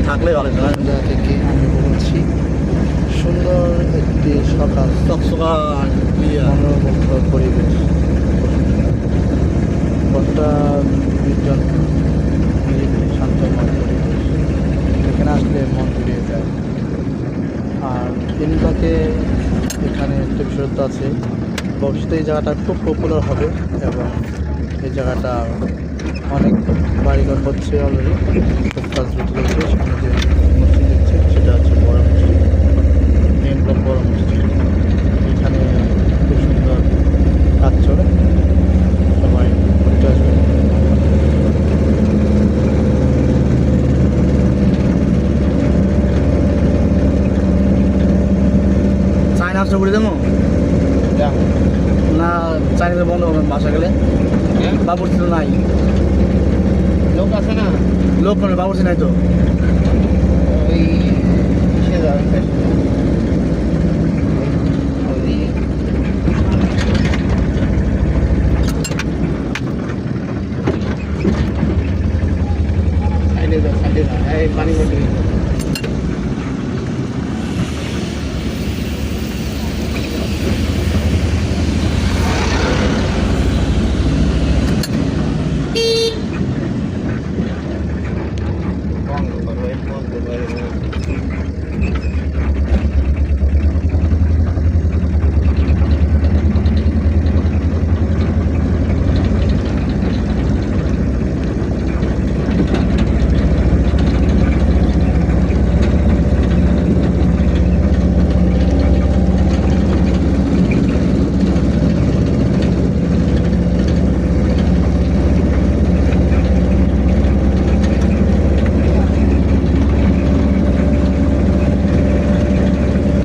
থাকলে ভালো হয়। যা থেকে আমি বলছি সুন্দর একটি সকাল, চকচকা মনোমুগ্ধ পরিবেশ, কতটা নির্জন, নিরিবিলি শান্তময় পরিবেশ, এখানে আসলে মন জুড়িয়ে যায়। আর এমনিতে এখানে একটা বিশেষত্ব আছে, ভবিষ্যতে এই জায়গাটা খুব পপুলার হবে এবং এই জায়গাটা অনেক বাড়িঘর হচ্ছে অলরেডি, খুব কাজ চলছে। সামনে যে মসজিদ দেখছেন সেটা হচ্ছে বড় মসজিদ, মেন বড় মসজিদ। এখানে খুব সুন্দর কাজ চলে, সবাই ঘুরতে আসবে। চায়না আসতে ঘুরে দেবো না, চাইনিজে বন্ধ করবেন বাসা গেলে। বাবুর্চি তো নাই, লোক আছে না, লোক করে বাবুর্চি নাই তো। ওই কিসে যাবে পানি বটে বন্ধ করো, বন্ধ করো।